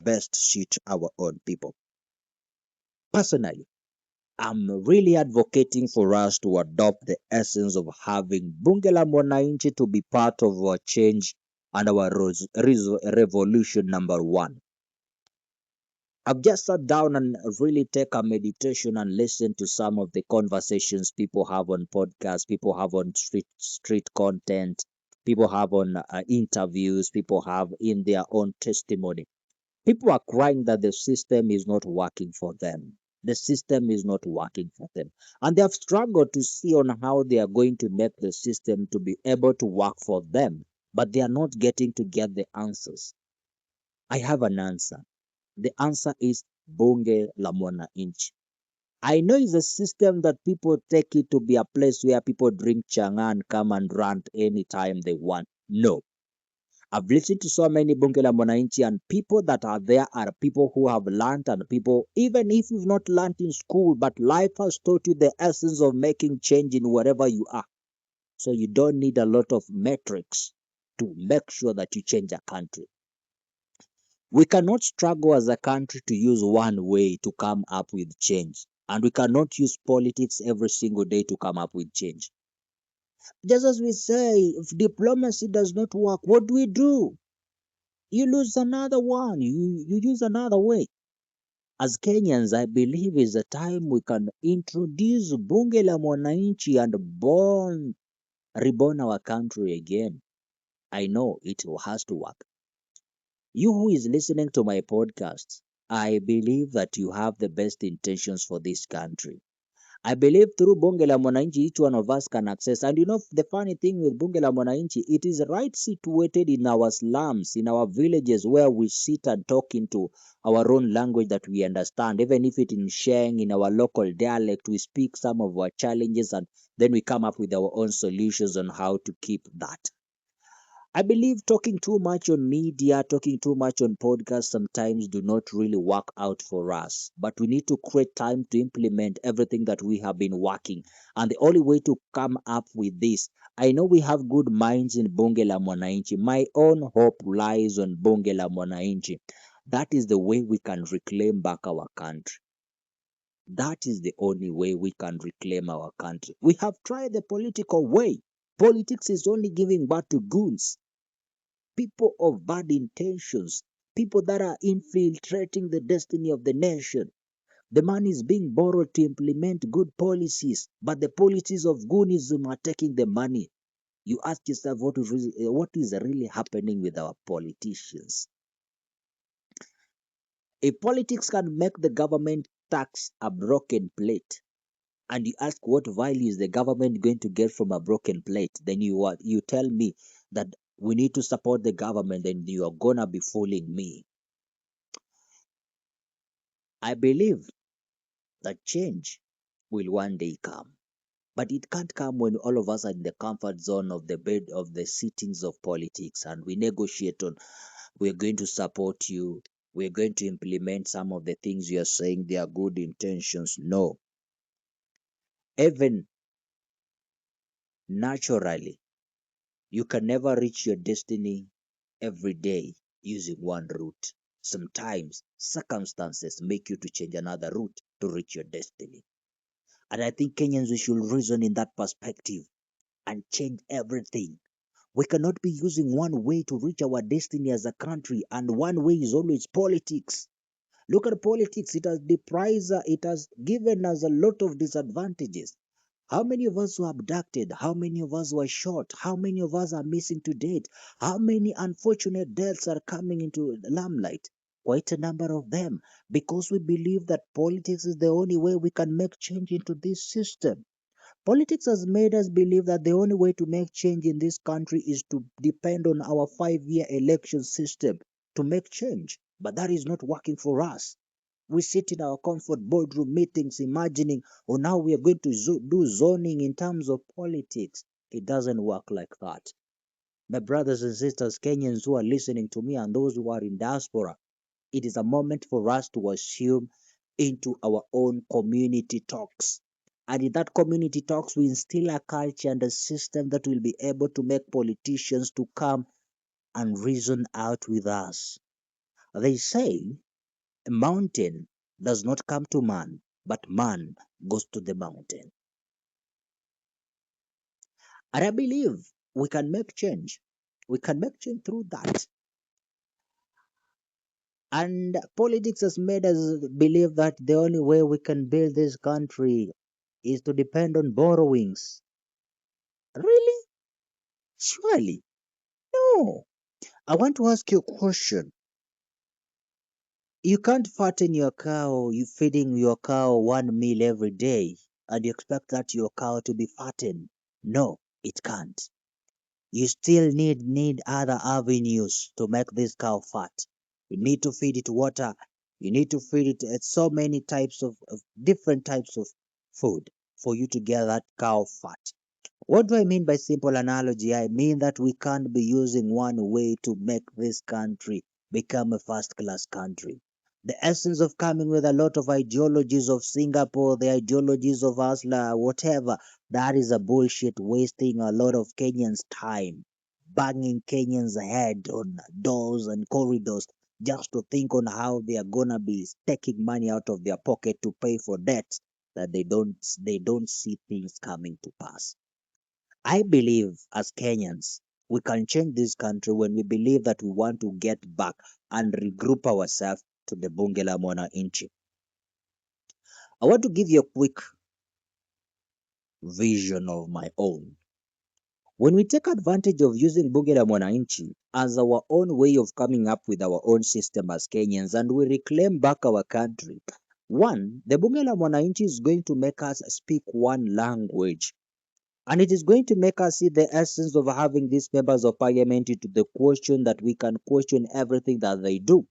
best suit our own people. Personally, I'm really advocating for us to adopt the essence of having Bunge la Mwananchi to be part of our change and our revolution number one. I've just sat down and really take a meditation and listen to some of the conversations people have on podcasts, people have on street content, people have on interviews, people have in their own testimony. People are crying that the system is not working for them. The system is not working for them. And they have struggled to see on how they are going to make the system to be able to work for them, but they are not getting to get the answers. I have an answer. The answer is Bunge la Mwananchi. I know it's a system that people take it to be a place where people drink changa and come and rant anytime they want. No. I've listened to so many Bunge la Mwananchi, and people that are there are people who have learned, and people, even if you've not learned in school, but life has taught you the essence of making change in wherever you are. So you don't need a lot of metrics to make sure that you change a country. We cannot struggle as a country to use one way to come up with change. And we cannot use politics every single day to come up with change. Just as we say, if diplomacy does not work, what do we do? You lose another one, you use another way. As Kenyans, I believe is a time we can introduce Bunge la Mwananchi and reborn our country again. I know it has to work. You who is listening to my podcast, I believe that you have the best intentions for this country. I believe through Bunge la Mwananchi, each one of us can access. And you know, the funny thing with Bunge la Mwananchi, it is right situated in our slums, in our villages, where we sit and talk into our own language that we understand. Even if it in Sheng, in our local dialect, we speak some of our challenges and then we come up with our own solutions on how to keep that. I believe talking too much on media, talking too much on podcasts sometimes do not really work out for us. But we need to create time to implement everything that we have been working. And the only way to come up with this, I know we have good minds in Bunge la Mwananchi. My own hope lies on Bunge la Mwananchi. That is the way we can reclaim back our country. That is the only way we can reclaim our country. We have tried the political way. Politics is only giving birth to goons, people of bad intentions, people that are infiltrating the destiny of the nation. The money is being borrowed to implement good policies, but the policies of goonism are taking the money. You ask yourself what is really happening with our politicians. If politics can make the government tax a broken plate, and you ask what value is the government going to get from a broken plate, then you tell me that we need to support the government, then you are gonna be fooling me. I believe that change will one day come, but it can't come when all of us are in the comfort zone of the bed of the sittings of politics and we negotiate on we're going to support you, we're going to implement some of the things you're saying, they are good intentions. No, even naturally, you can never reach your destiny every day using one route. Sometimes circumstances make you to change another route to reach your destiny. And I think Kenyans, we should reason in that perspective and change everything. We cannot be using one way to reach our destiny as a country, and one way is always politics. Look at politics, it has deprived, it has given us a lot of disadvantages. How many of us were abducted? How many of us were shot? How many of us are missing to date? How many unfortunate deaths are coming into limelight? Quite a number of them, because we believe that politics is the only way we can make change into this system. Politics has made us believe that the only way to make change in this country is to depend on our 5-year election system to make change. But that is not working for us. We sit in our comfort boardroom meetings imagining, oh, now we are going to do zoning in terms of politics. It doesn't work like that. My brothers and sisters, Kenyans who are listening to me and those who are in diaspora, it is a moment for us to assume into our own community talks. And in that community talks, we instill a culture and a system that will be able to make politicians to come and reason out with us. They say a mountain does not come to man, but man goes to the mountain. And I believe we can make change. We can make change through that. And politics has made us believe that the only way we can build this country is to depend on borrowings. Really? Surely. No. I want to ask you a question. You can't fatten your cow, you feeding your cow one meal every day, and you expect that your cow to be fattened. No, it can't. You still need other avenues to make this cow fat. You need to feed it water. You need to feed it so many types of different types of food for you to get that cow fat. What do I mean by simple analogy? I mean that we can't be using one way to make this country become a first class country. The essence of coming with a lot of ideologies of Singapore, the ideologies of Asla, whatever, that is a bullshit, wasting a lot of Kenyans' time, banging Kenyans' head on doors and corridors just to think on how they are gonna be taking money out of their pocket to pay for debts that they don't see things coming to pass. I believe as Kenyans, we can change this country when we believe that we want to get back and regroup ourselves to the bunge la mwananchi. I want to give you a quick vision of my own. When we take advantage of using bunge la mwananchi as our own way of coming up with our own system as Kenyans and we reclaim back our country, one, the bunge la mwananchi is going to make us speak one language. And it is going to make us see the essence of having these members of parliament into the question that we can question everything that they do.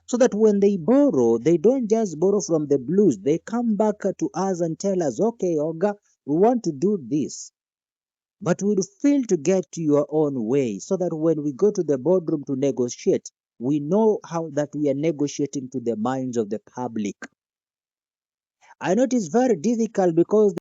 So that when they borrow, they don't just borrow from the blues. They come back to us and tell us, okay, Oga, we want to do this. But we'll fail to get to your own way so that when we go to the boardroom to negotiate, we know how that we are negotiating to the minds of the public. I know it is very difficult because